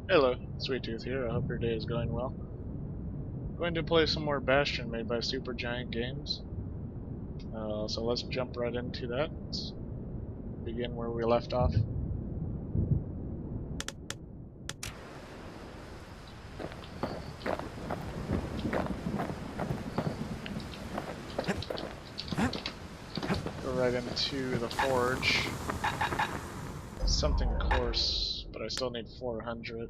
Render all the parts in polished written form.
Hello, Sweet Tooth here. I hope your day is going well. Going to play some more Bastion made by Supergiant Games. So let's jump right into that. Let's begin where we left off. Go right into the forge. Something coarse, but I still need 400 of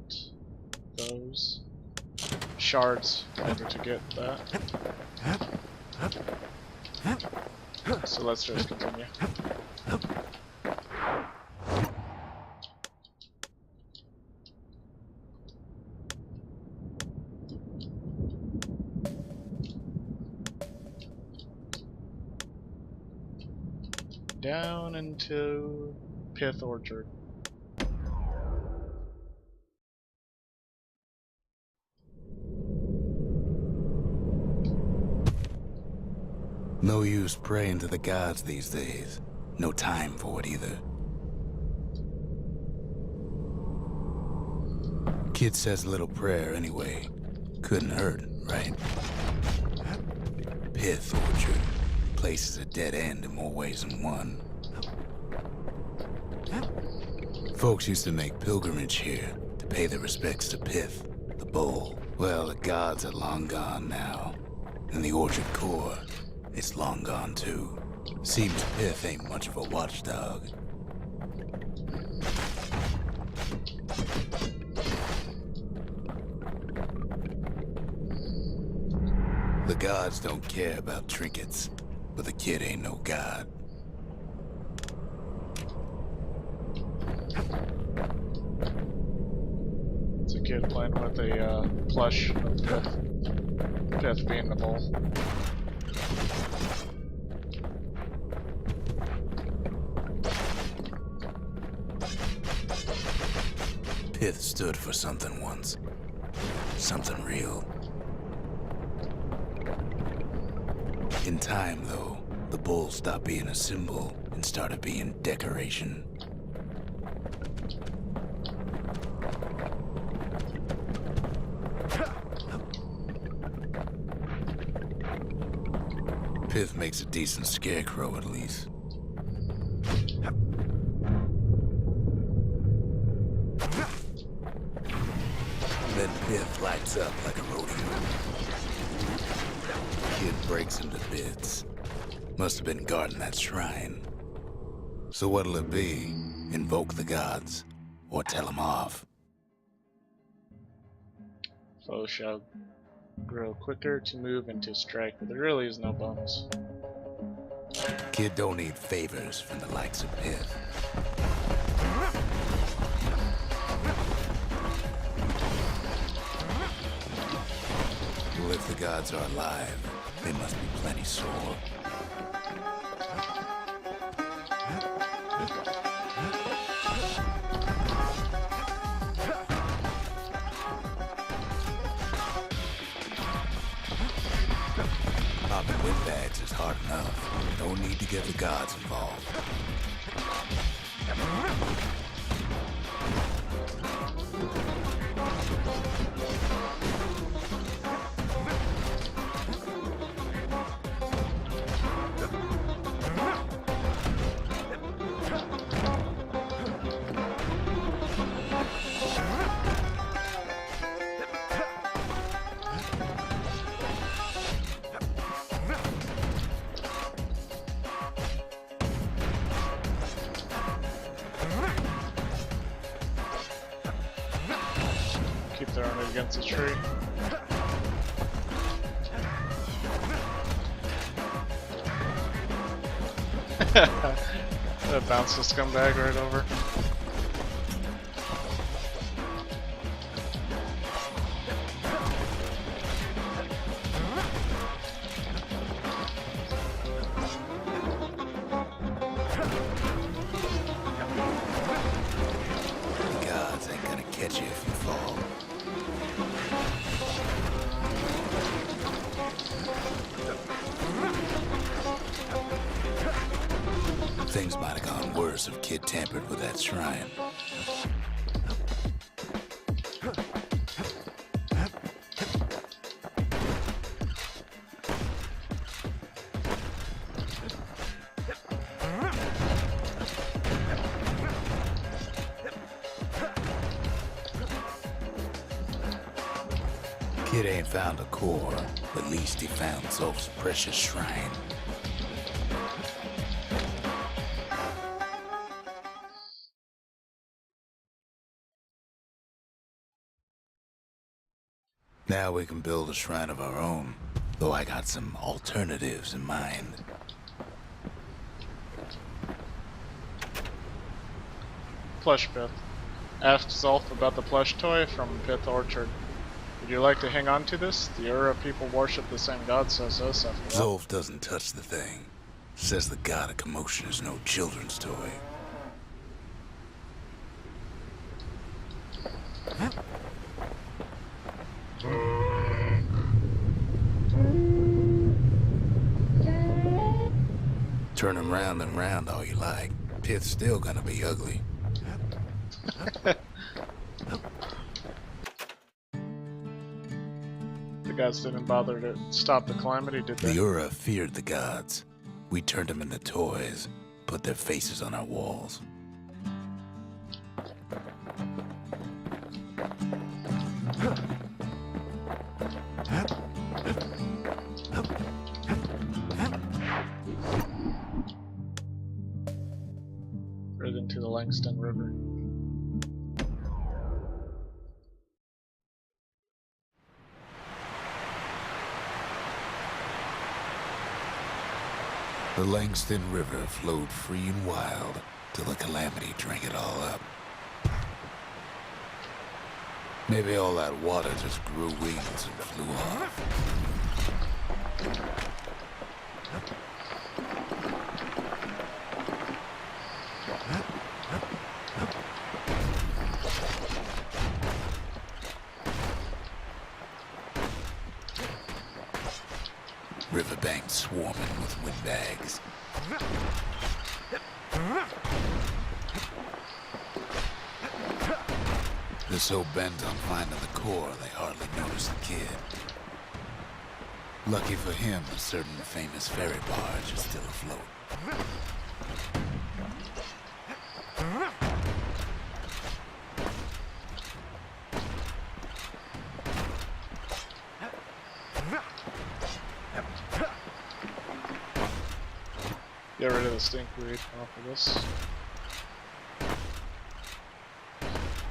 those. Shards in order to get that. So let's just continue. Down into Pith Orchard. No use praying to the gods these days. No time for it either. Kid says a little prayer anyway. Couldn't hurt, right? Pith Orchard. Place is a dead end in more ways than one. Folks used to make pilgrimage here to pay their respects to Pith, the bull. Well, the gods are long gone now. And the orchard core, it's long gone too. Seems Pith ain't much of a watchdog. The gods don't care about trinkets, but the kid ain't no god. It's a kid playing with a plush of Pith. Pith being the bull. Pith stood for something once. Something real. In time, though, the bull stopped being a symbol and started being decoration. Pith makes a decent scarecrow, at least. Then Pith lights up like a rodeo. Kid breaks him to bits. Must have been guarding that shrine. So what'll it be? Invoke the gods? Or tell them off? Foes shall grow quicker to move and to strike, but there really is no bonus. Kid don't need favors from the likes of Pith. Well, if the gods are alive, they must be plenty sore. Popping windbags is hard enough. No need to get the gods involved. Keep throwing it against the tree. That bounced the scumbag right over. The gods ain't gonna catch you if you fall. Things might have gone worse if Kid tampered with that shrine. Kid ain't found a core, but at least he found Zulf's precious shrine. Now we can build a shrine of our own, though I got some alternatives in mind. Plush Pith. Asked Zulf about the plush toy from Pith Orchard. Would you like to hang on to this? The Ura people worship the same god, says us after all. Zulf doesn't touch the thing. Says the god of commotion is no children's toy. Turn him round and round all you like. Pith's still gonna be ugly. The gods didn't bother to stop the calamity, did they? The Ura feared the gods. We turned them into toys, put their faces on our walls. Right into the Langston River. The Langston River flowed free and wild till the calamity drank it all up. Maybe all that water just grew wings and flew off. Riverbanks swarming with windbags. They're so bent on finding the core, they hardly notice the kid. Lucky for him, a certain famous ferry barge is still afloat. Get rid of the stinkweed off of this.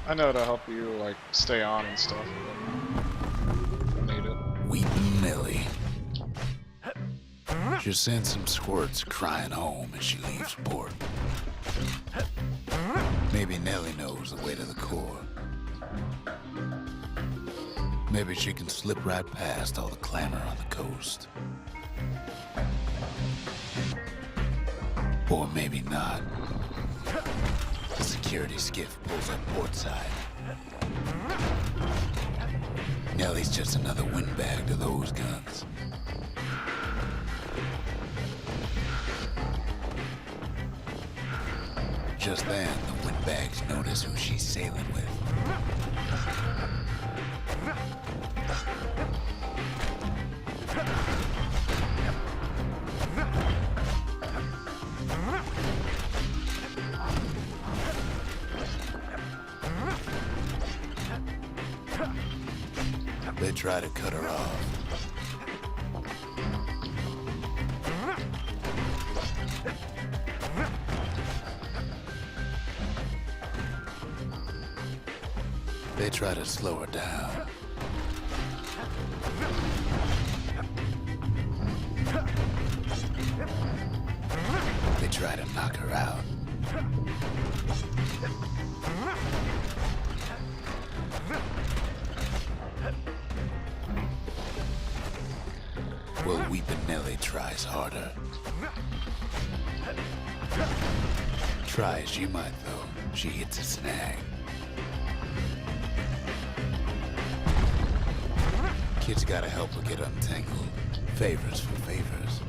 I know it'll help you, like, stay on and stuff. I need it. Weepin' Nelly. She sends some squirts crying home as she leaves port. Maybe Nelly knows the way to the core. Maybe she can slip right past all the clamor on the coast. Or maybe not. The security skiff pulls up portside. Nelly's just another windbag to those guns. Just then, the windbags notice who she's sailing with. They try to cut her off. They try to slow her down. They try to knock her out. Well, Weepin' Nelly tries harder. Try as she might, though, she hits a snag. Kid's gotta help her get untangled. Favors for favors.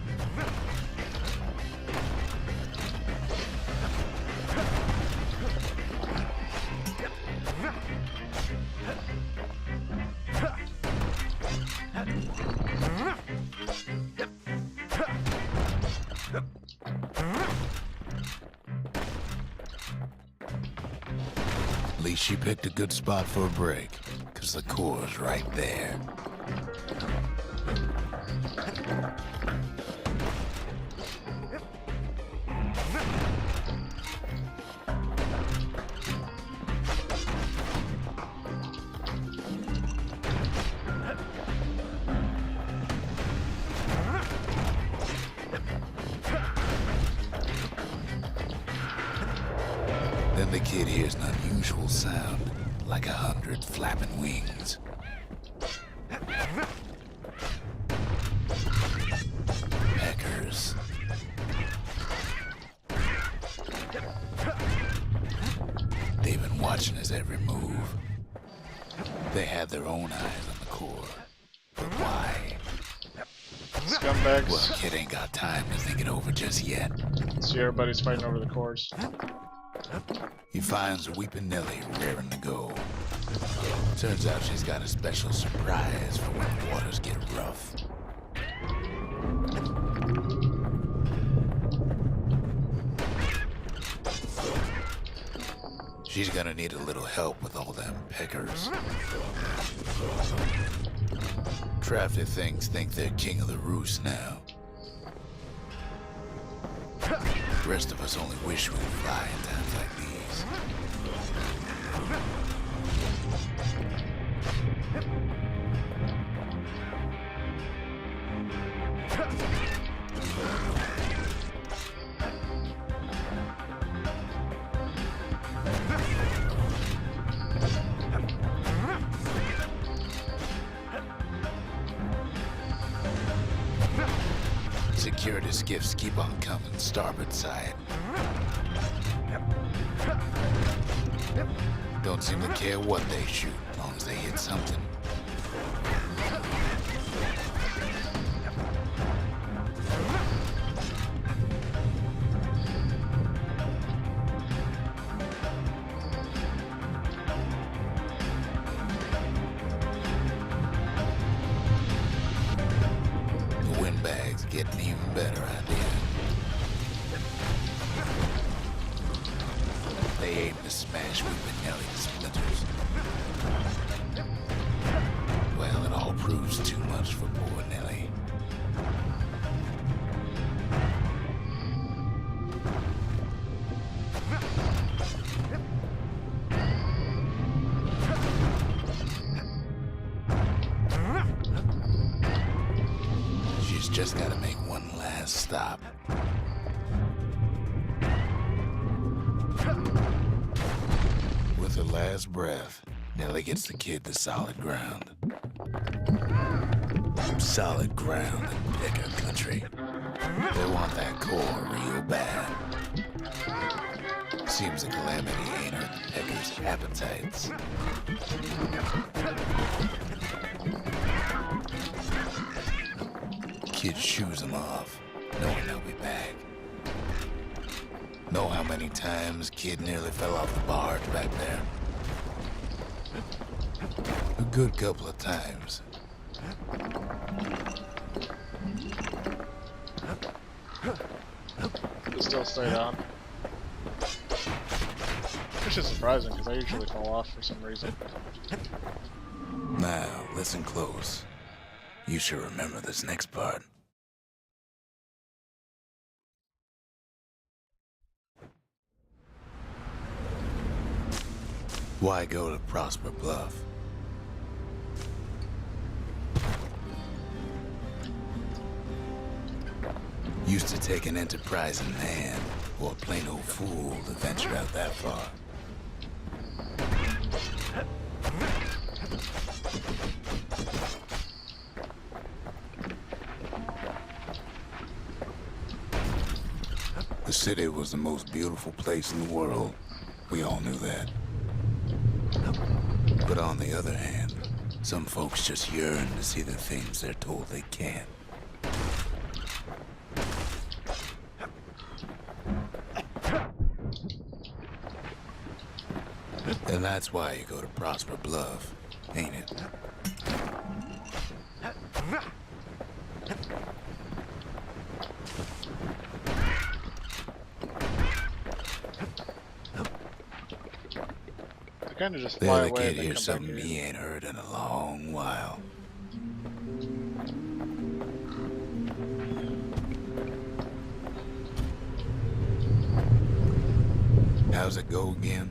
At least she picked a good spot for a break, 'cause the core's right there. The kid hears an unusual sound, like 100 flapping wings. Peckers. They've been watching his every move. They had their own eyes on the core. But why? Scumbags. Well, kid ain't got time to think it over just yet. See, everybody's fighting over the cores. He finds Weeping Nellie raring to go. Turns out she's got a special surprise for when the waters get rough. She's gonna need a little help with all them peckers. Crafty things think they're king of the roost now. The rest of us only wish we could fly in times like these. Security skiffs keep on coming, starboard side. Don't seem to care what they shoot, as long as they hit something. Getting an even better idea. They aim to smash Weeping Nellie to splinters. Well, it all proves too much for poor Nellie. Just gotta make one last stop. With her last breath, Nellie gets the kid to solid ground. Solid ground in Pecker country. They want that core real bad. Seems the calamity ain't hurt the Pecker's appetites. Kid shoos him off, knowing they'll be back. Know how many times Kid nearly fell off the barge back there? A good couple of times. It still stayed on. Which is surprising, because I usually fall off for some reason. Now, listen close. You should remember this next part. Why go to Prosper Bluff? Used to take an enterprising man or a plain old fool to venture out that far. The city was the most beautiful place in the world. We all knew that. But on the other hand, some folks just yearn to see the things they're told they can't. And that's why you go to Prosper Bluff, ain't it? Kind of just The fly other away kid and then hears come back something here. he ain't heard in a long while. How's it go again?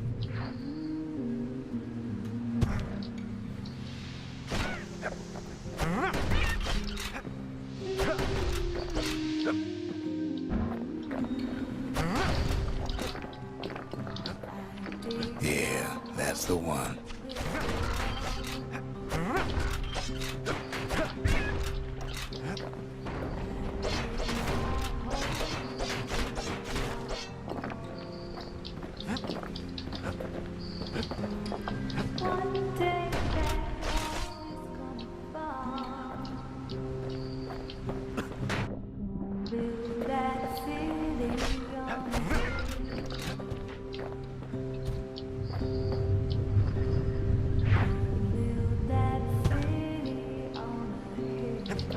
That's the one.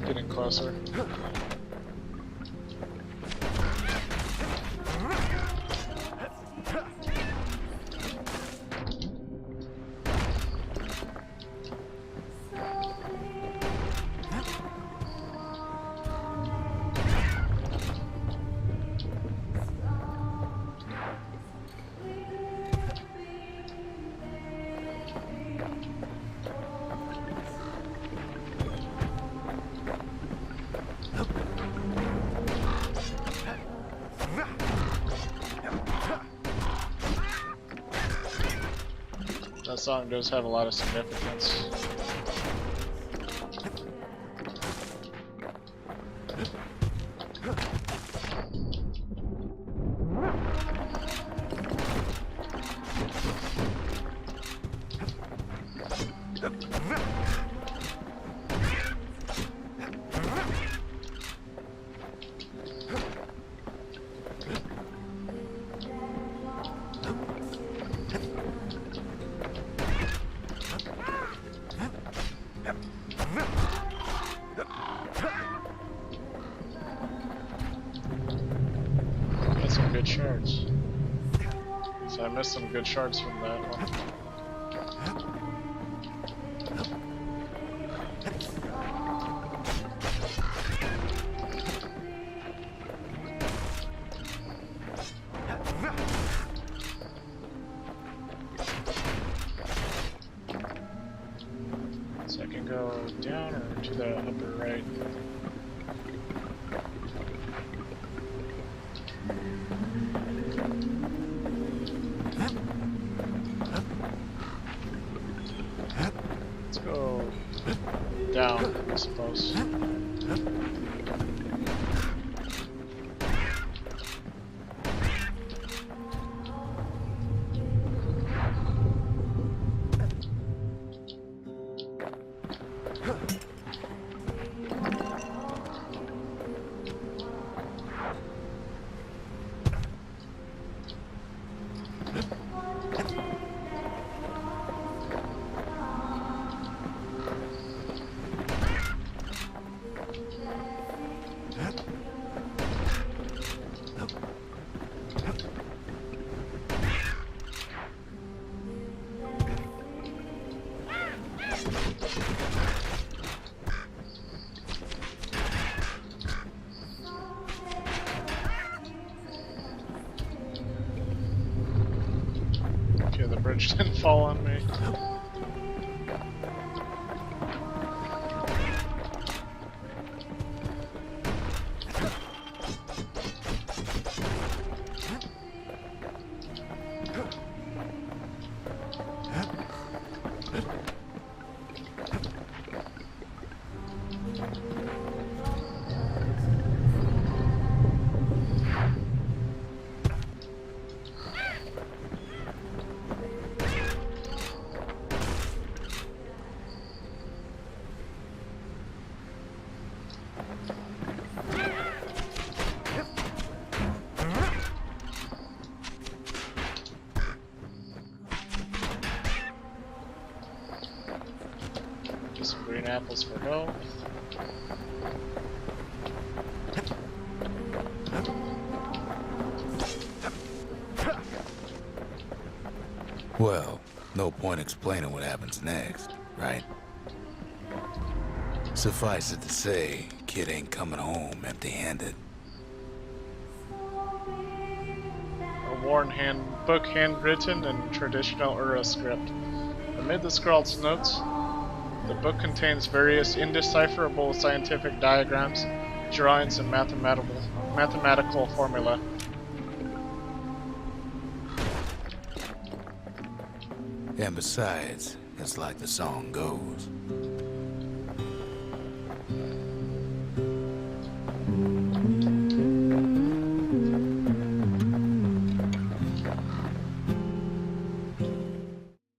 Getting closer. That song does have a lot of significance. Some good shards. So I missed some good shards from that one. So I can go down or to the upper right. Let's go down, I suppose. Okay, the bridge didn't fall on me. Some green apples for health. Well, no point explaining what happens next, right? Suffice it to say, kid ain't coming home empty-handed. A worn book handwritten in traditional Ura script. Amid the scrawled notes, the book contains various indecipherable scientific diagrams, drawings, and mathematical formula. And besides, it's like the song goes.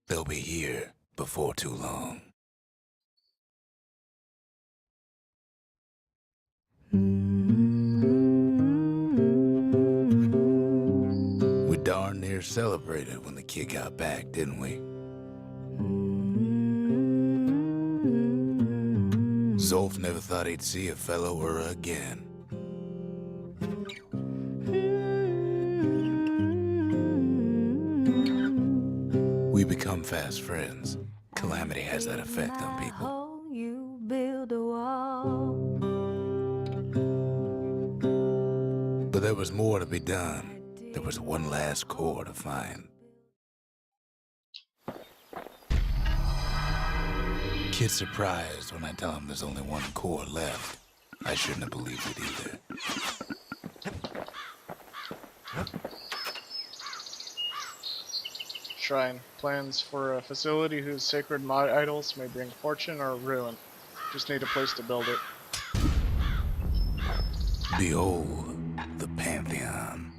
They'll be here before too long. We darn near celebrated when the kid got back, didn't we? Zolf never thought he'd see a fellow Ura again. We become fast friends. Calamity has that effect on people. You build a wall. But there was more to be done. There was one last core to find. Kid's surprised when I tell him there's only one core left. I shouldn't have believed it either. Shrine. Plans for a facility whose sacred idols may bring fortune or ruin. Just need a place to build it. Behold, the Pantheon.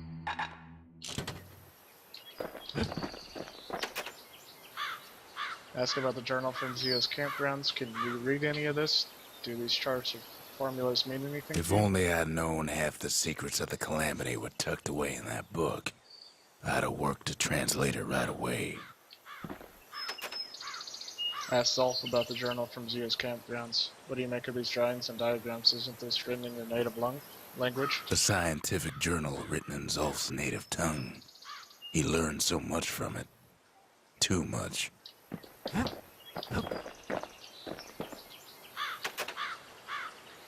Ask about the journal from Zia's campgrounds. Can you read any of this? Do these charts or formulas mean anything? If only I'd known half the secrets of the Calamity were tucked away in that book. I'd have worked to translate it right away. Ask Zolf about the journal from Zia's campgrounds. What do you make of these drawings and diagrams? Isn't this written in your native language? A scientific journal written in Zolf's native tongue. He learned so much from it. Too much.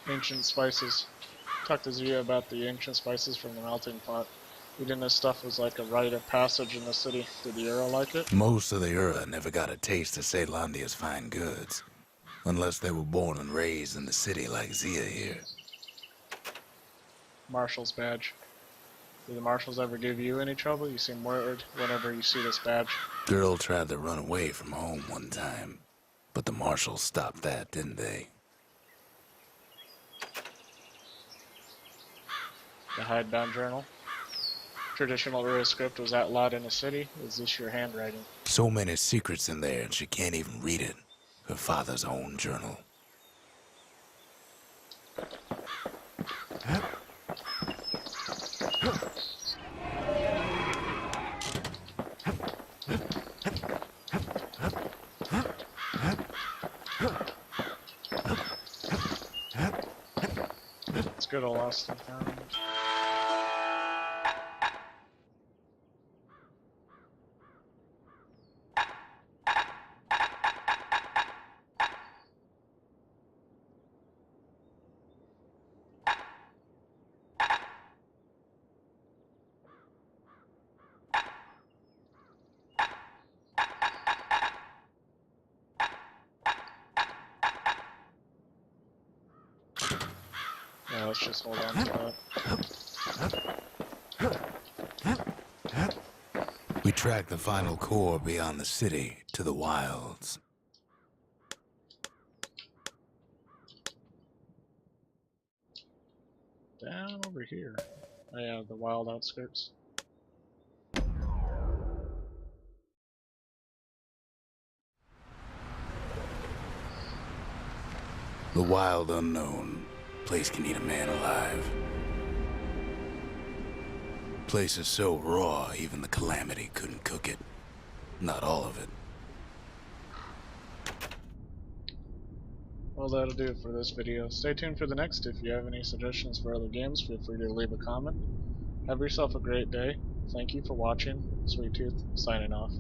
Ancient spices. Talk to Zia about the ancient spices from the melting pot. Eating this stuff was like a rite of passage in the city. Did the Ura like it? Most of the Ura never got a taste of Caelondia's fine goods. Unless they were born and raised in the city like Zia here. Marshal's badge. Did the marshals ever give you any trouble? You seem worried whenever you see this badge. Girl tried to run away from home one time. But the marshals stopped that, didn't they? The hidebound journal. Traditional Ura script was outlawed in the city. Is this your handwriting? So many secrets in there and she can't even read it. Her father's own journal. Let's go to Lost and Found. Yeah, let's just hold on to that. We tracked the final core beyond the city to the wilds. Down over here. Oh yeah, the wild outskirts. The wild unknown. Place can eat a man alive. Place is so raw, even the Calamity couldn't cook it. Not all of it. Well, that'll do it for this video. Stay tuned for the next. If you have any suggestions for other games, feel free to leave a comment. Have yourself a great day. Thank you for watching. Sweet Tooth, signing off.